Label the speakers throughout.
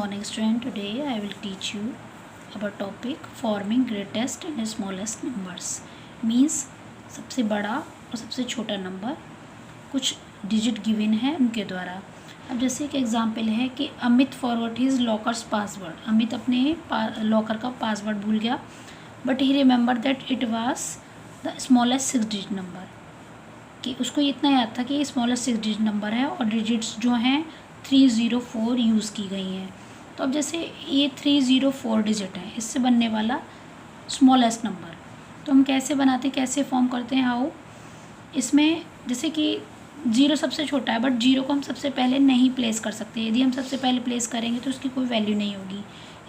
Speaker 1: morning student. Today I will teach you about topic forming greatest and smallest numbers. Means सबसे बड़ा और सबसे छोटा नंबर कुछ डिजिट गिवन है उनके द्वारा. अब जैसे एक एग्जांपल है कि Amit forgot his lockers password. Amit अपने लॉकर का पासवर्ड भूल गया, but he remember that it was the smallest 6 digit number. कि उसको इतना याद था कि ये स्मॉलेस्ट 6 डिजिट नंबर है और डिजिट्स जो हैं 304 यूज़ की गई हैं. तो अब जैसे ये 304 डिजिट है, इससे बनने वाला स्मॉलेस्ट नंबर तो हम कैसे बनाते हैं, कैसे फॉर्म करते हैं, हाउ. इसमें जैसे कि 0 सबसे छोटा है, बट 0 को हम सबसे पहले नहीं प्लेस कर सकते. यदि हम सबसे पहले प्लेस करेंगे तो उसकी कोई वैल्यू नहीं होगी,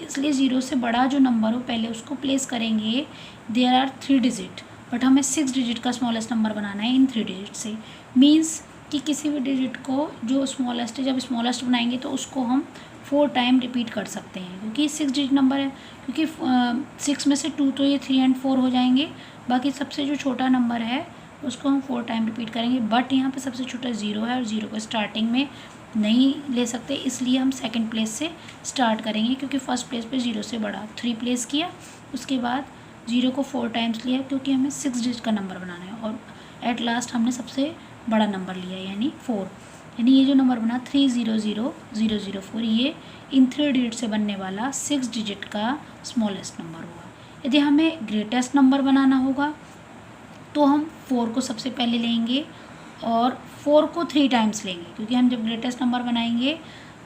Speaker 1: इसलिए 0 से बड़ा जो नंबर हो पहले उसको प्लेस करेंगे. देयर आर 3 डिजिट, बट हमें 6 डिजिट का स्मॉलेस्ट नंबर बनाना है इन 3 डिजिट से. मीन्स कि किसी भी डिजिट को जो स्मॉलेस्ट है, जब स्मॉलेस्ट बनाएंगे तो उसको हम 4 टाइम रिपीट कर सकते हैं, क्योंकि 6 डिजिट नंबर है. क्योंकि 6 में से 2 तो ये 3 और 4 हो जाएंगे, बाकी सबसे जो छोटा नंबर है उसको हम 4 टाइम रिपीट करेंगे. बट यहाँ पे सबसे छोटा 0 है और 0 को स्टार्टिंग में नहीं ले सकते, इसलिए हम सेकंड प्लेस से स्टार्ट करेंगे. क्योंकि फर्स्ट प्लेस पे 0 से बड़ा 3 प्लेस किया, उसके बाद 0 को 4 टाइम्स लिया, क्योंकि हमें 6 डिजिट का नंबर बनाना है. और एट लास्ट हमने सबसे बड़ा नंबर लिया यानी 4. यानी ये जो नंबर बना 300004, ये इन 3 डिजिट से बनने वाला 6 डिजिट का स्मॉलेस्ट नंबर हुआ. यदि हमें ग्रेटेस्ट नंबर बनाना होगा तो हम 4 को सबसे पहले लेंगे और 4 को 3 टाइम्स लेंगे. क्योंकि हम जब ग्रेटेस्ट नंबर बनाएंगे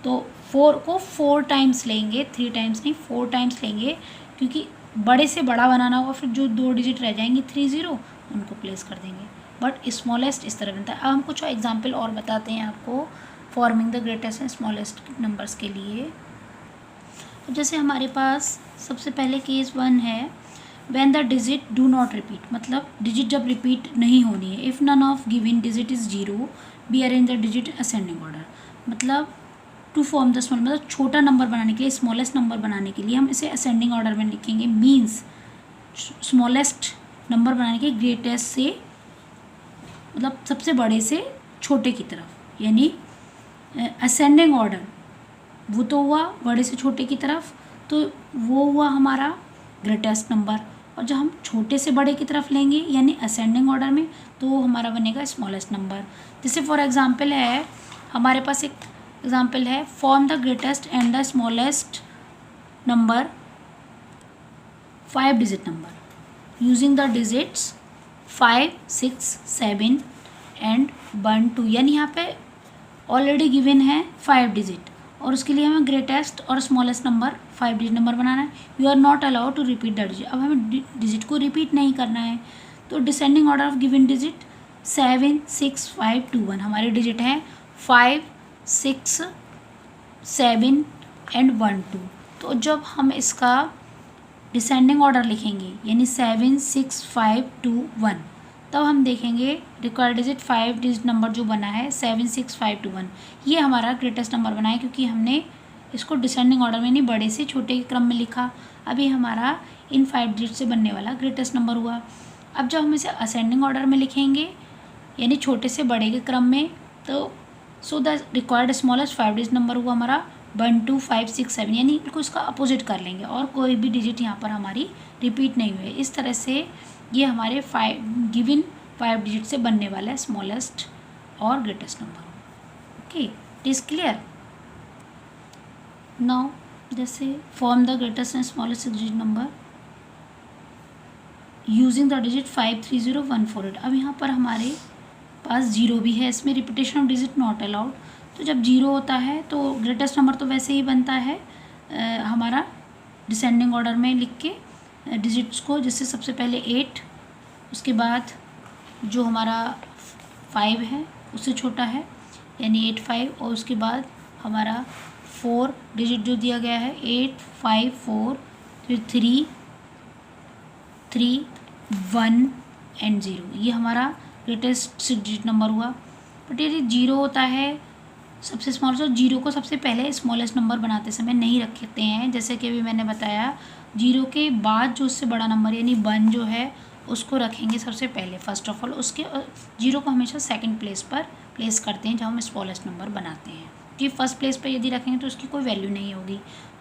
Speaker 1: तो 4 को 4 टाइम्स लेंगे, 3 टाइम्स नहीं 4 टाइम्स लेंगे, क्योंकि बड़े से बड़ा बनाना होगा. फिर जो 2 डिजिट रह जाएंगी 30 उनको प्लेस कर देंगे. बट स्मॉलेस्ट इस तरह बनता है. अब हम कुछ एग्जाम्पल और बताते हैं आपको forming the greatest and smallest numbers के लिए. तो जैसे हमारे पास सबसे पहले केस 1 है, when the digit do not repeat. मतलब डिजिट जब रिपीट नहीं होनी है. If none of given digit is 0 be arrange the digit ascending order. मतलब टू फॉर्म द स्मॉल, मतलब छोटा नंबर बनाने के लिए, स्मॉलेस्ट नंबर बनाने के लिए हम इसे असेंडिंग ऑर्डर में लिखेंगे. मीन्स स्मॉलेस्ट नंबर बनाने के ग्रेटेस्ट से, मतलब सबसे बड़े से छोटे की तरफ, यानी असेंडिंग ऑर्डर. वो तो हुआ बड़े से छोटे की तरफ, तो वो हुआ हमारा ग्रेटेस्ट नंबर. और जब हम छोटे से बड़े की तरफ लेंगे यानी असेंडिंग ऑर्डर में, तो वो हमारा बनेगा स्मॉलेस्ट नंबर. जैसे फॉर एग्जांपल है, हमारे पास एक एग्जांपल है, form the greatest and the smallest number 5 digit number using the digits 5, 6, 7 and 1, 2. यानी यहाँ पे ऑलरेडी गिवन है 5 डिजिट और उसके लिए हमें ग्रेटेस्ट और स्मॉलेस्ट नंबर 5 डिजिट नंबर बनाना है. You are not allowed to repeat the digit. अब हमें डिजिट को रिपीट नहीं करना है, तो descending order of given digit 7, 6, 5, 2, 1. हमारे डिजिट हैं 5, 6, 7 एंड 1, 2. तो जब हम इसका डिसेंडिंग ऑर्डर लिखेंगे यानी 7, 6, 5, 2, 1, तब हम देखेंगे रिक्वायर्ड डिजिट 5 डिजिट नंबर जो बना है 7, 6, 5, 2, 1, ये हमारा ग्रेटेस्ट नंबर बना है, क्योंकि हमने इसको डिसेंडिंग ऑर्डर में नहीं बड़े से छोटे के क्रम में लिखा. अभी हमारा इन 5 डिजिट से बनने वाला ग्रेटेस्ट नंबर हुआ. अब जब हम इसे असेंडिंग ऑर्डर में लिखेंगे यानी छोटे से बड़े के क्रम में, तो so the required smallest 5 digit number हुआ हमारा 1, 2, 5, 6, 7. यानी इनको इसका अपोजिट कर लेंगे और कोई भी डिजिट यहाँ पर हमारी रिपीट नहीं हुए. इस तरह से ये हमारे 5 डिजिट से बनने वाला है स्मॉलेस्ट और greatest number. Okay, it is clear. Now जैसे form the greatest and smallest digit number using the digit 5, 3, 0, 1, 4, 8. अब यहाँ पर हमारे पास 0 भी है, इसमें repetition of digit not allowed. तो जब 0 होता है तो ग्रेटेस्ट नंबर तो वैसे ही बनता है हमारा डिसेंडिंग ऑर्डर में लिख के डिजिट्स को, जिससे सबसे पहले 8, उसके बाद जो हमारा 5 है उससे छोटा है यानी 8, 5, और उसके बाद हमारा 4 डिजिट जो दिया गया है 8, 5, 4, फिर 3, 1 एंड 0. ये हमारा ग्रेटेस्ट 6 डिजिट नंबर हुआ. बट यदि 0 होता है सबसे स्मॉल, तो 0 को सबसे पहले स्मॉलेस्ट नंबर बनाते समय नहीं रखते हैं. जैसे कि अभी मैंने बताया, 0 के बाद जो उससे बड़ा नंबर यानी 1 जो है उसको रखेंगे सबसे पहले फर्स्ट ऑफ ऑल. उसके 0 को हमेशा सेकंड प्लेस पर प्लेस करते हैं जब हम स्मॉलेस्ट नंबर बनाते हैं. कि फर्स्ट प्लेस पे यदि रखेंगे तो उसकी कोई वैल्यू नहीं होगी।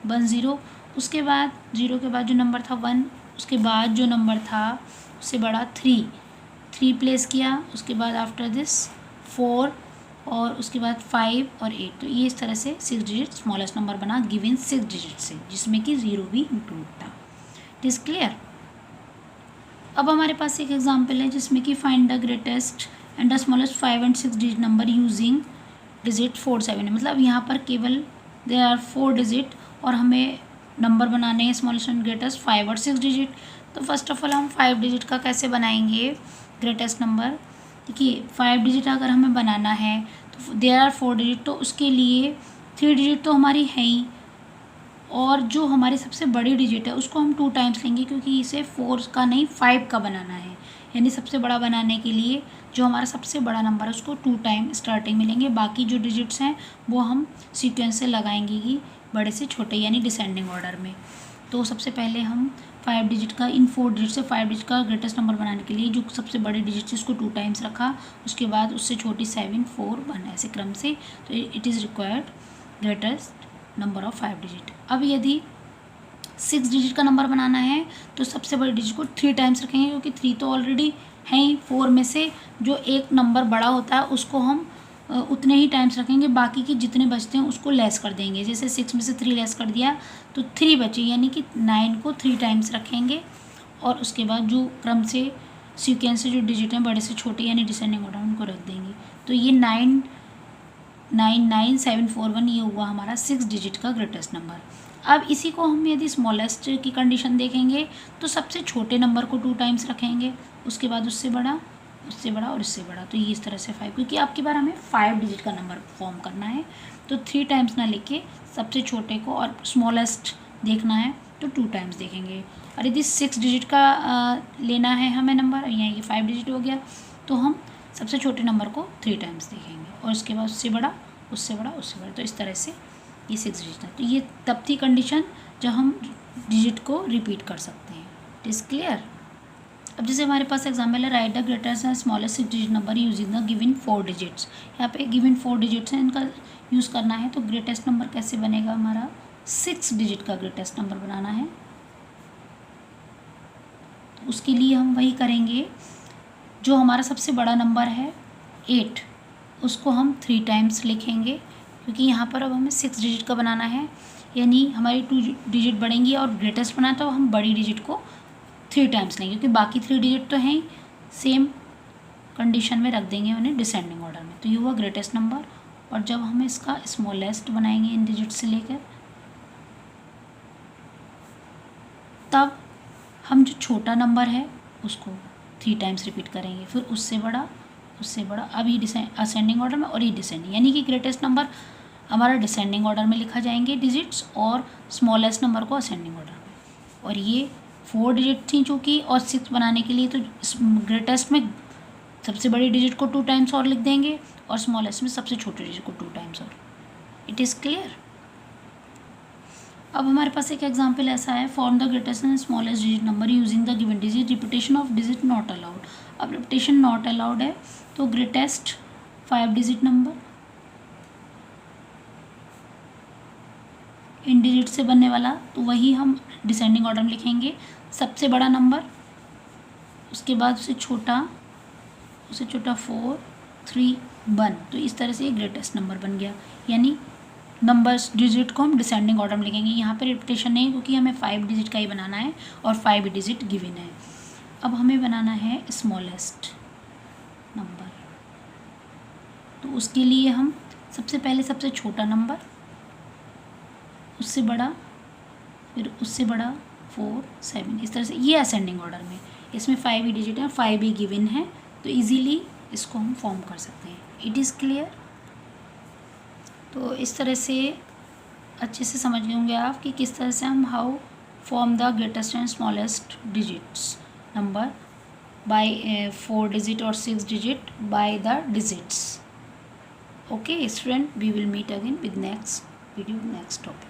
Speaker 1: 1 0, उसके बाद 0 के बाद जो नंबर था 1, उसके बाद जो नंबर था उससे बड़ा 3 प्लेस किया, उसके बाद आफ्टर दिस 4 और उसके बाद 5 और 8। तो ये इस तरह से 6 डिजिट स्मॉलेस्ट नंबर बना गिवन 6 डिजिट से, जिसमें कि 0 भी इंक्लूड था। It is clear. अब हमारे पास एक एग्जांपल है जिसमें कि find the greatest and the smallest 5 and 6 digit number using digit 4 7 है। मतलब यहाँ पर केवल देयर आर 4 डिजिट और हमें नंबर बनाने हैं स्मॉलेस्ट एंड ग्रेटेस्ट 5 और 6 डिजिट। तो फर्स्ट ऑफ ऑल हम 5 डिजिट का कैसे बनाएंगे ग्रेटेस्ट नंबर। देखिए 5 डिजिट अगर हमें बनाना है तो देयर आर 4 डिजिट, तो उसके लिए 3 डिजिट तो हमारी है ही, और जो हमारी सबसे बड़ी डिजिट है उसको हम 2 टाइम्स लेंगे, क्योंकि इसे 4 का नहीं 5 का बनाना है। यानी सबसे बड़ा बनाने के लिए जो हमारा सबसे बड़ा नंबर है उसको 2 टाइम स्टार्टिंग में लेंगे। बाकी जो डिजिट्स हैं वो हम सीक्वेंस से लगाएंगे कि बड़े से छोटे, यानी डिसेंडिंग ऑर्डर में। तो सबसे पहले हम 5 डिजिट का, इन 4 डिजिट से 5 डिजिट का ग्रेटेस्ट नंबर बनाने के लिए जो सबसे बड़े डिजिट है उसको 2 टाइम्स रखा, उसके बाद उससे छोटी 7 4 1 ऐसे क्रम से। तो it is required greatest number of 5 digit. अब यदि 6 डिजिट का नंबर बनाना है तो सबसे बड़े डिजिट को 3 टाइम्स रखेंगे, क्योंकि 3 तो ऑलरेडी है ही। 4 में से जो एक नंबर बड़ा होता है उसको हम उतने ही टाइम्स रखेंगे, बाकी के जितने बचते हैं उसको लेस कर देंगे। जैसे 6 में से 3 लेस कर दिया तो 3 बचे, यानी कि 9 को 3 टाइम्स रखेंगे, और उसके बाद जो क्रम से सीक्वेंस से जो डिजिट हैं बड़े से छोटे यानी डिसेंडिंग ऑर्डर उनको रख देंगे। तो ये 9 9 9 7 4 1 ये हुआ हमारा 6 डिजिट का ग्रेटेस्ट नंबर। अब इसी को हम यदि स्मॉलेस्ट की कंडीशन देखेंगे तो सबसे छोटे नंबर को 2 टाइम्स रखेंगे, उसके बाद उससे बड़ा, उससे बड़ा और इससे बड़ा। तो ये इस तरह से 5, क्योंकि आपकी बार हमें 5 डिजिट का नंबर फॉर्म करना है तो 3 टाइम्स ना लेके सबसे छोटे को और स्मॉलेस्ट देखना है तो 2 टाइम्स देखेंगे। और यदि 6 डिजिट का लेना है हमें नंबर, यहाँ ये 5 डिजिट हो गया, तो हम सबसे छोटे नंबर को 3 टाइम्स देखेंगे और उसके बाद उससे बड़ा, उससे बड़ा, उससे बड़ा। तो इस तरह से ये 6 डिजिट है। तो ये तब थी कंडीशन जब हम डिजिट को रिपीट कर सकते हैं। It is clear. अब जैसे हमारे पास एग्जाम्पल है, right the greatest and smallest 6 digit number using the given 4 digits. यहाँ पे गिवन 4 डिजिट्स हैं, इनका यूज़ करना है। तो ग्रेटेस्ट नंबर कैसे बनेगा हमारा, 6 डिजिट का ग्रेटेस्ट नंबर बनाना है। तो उसके लिए हम वही करेंगे, जो हमारा सबसे बड़ा नंबर है 8, उसको हम 3 टाइम्स लिखेंगे, क्योंकि यहाँ पर अब हमें 6 डिजिट का बनाना है, यानी हमारी 2 डिजिट बढ़ेंगी और ग्रेटेस्ट बना तो हम बड़ी डिजिट को 3 टाइम्स लेंगे, क्योंकि बाकी 3 डिजिट तो हैं सेम कंडीशन में रख देंगे उन्हें डिसेंडिंग ऑर्डर में। तो ये हुआ ग्रेटेस्ट नंबर। और जब हम इसका स्मॉलेस्ट बनाएंगे इन डिजिट से लेकर, तब हम जो छोटा नंबर है उसको 3 टाइम्स रिपीट करेंगे, फिर उससे बड़ा, उससे बड़ा। अब ये असेंडिंग ऑर्डर में और ये डिसेंडिंग, यानी कि ग्रेटेस्ट नंबर हमारा डिसेंडिंग ऑर्डर में लिखा जाएंगे डिजिट्स, और स्मॉलेस्ट नंबर को असेंडिंग ऑर्डर में। और ये 4 डिजिट थी चूँकि, और 6 बनाने के लिए तो ग्रेटेस्ट में सबसे बड़ी डिजिट को 2 टाइम्स और लिख देंगे, और स्मॉलेस्ट में सबसे छोटे डिजिट को 2 टाइम्स और। It is clear. अब हमारे पास एक एग्जांपल ऐसा है, form the greatest and smallest digit number using the given digit, repetition of digit not allowed. अब रिपीटेशन नॉट अलाउड है, तो greatest 5 digit number in digit से बनने वाला, तो वही हम डिसेंडिंग ऑर्डर में लिखेंगे। सबसे बड़ा नंबर, उसके बाद उससे छोटा 4 3 1। तो इस तरह से ग्रेटेस्ट नंबर बन गया, यानी नंबर्स डिजिट को हम डिसेंडिंग ऑर्डर में लिखेंगे। यहाँ पे रिपीटेशन नहीं, क्योंकि हमें 5 डिजिट का ही बनाना है और 5 डिजिट गिवन है। अब हमें बनाना है स्मॉलेस्ट नंबर, तो उसके लिए हम सबसे पहले सबसे छोटा नंबर, उससे बड़ा, फिर उससे बड़ा 4 7, इस तरह से। ये असेंडिंग ऑर्डर में, इसमें 5 ही डिजिट है, 5 ही गिवन है, तो इजीली इसको हम फॉर्म कर सकते हैं। It is clear. तो इस तरह से अच्छे से समझ गए होंगे आप कि किस तरह से हम how form the greatest and smallest digits number by 4 digit और 6 digit by the digits. Okay student, we will meet again with next video, next topic.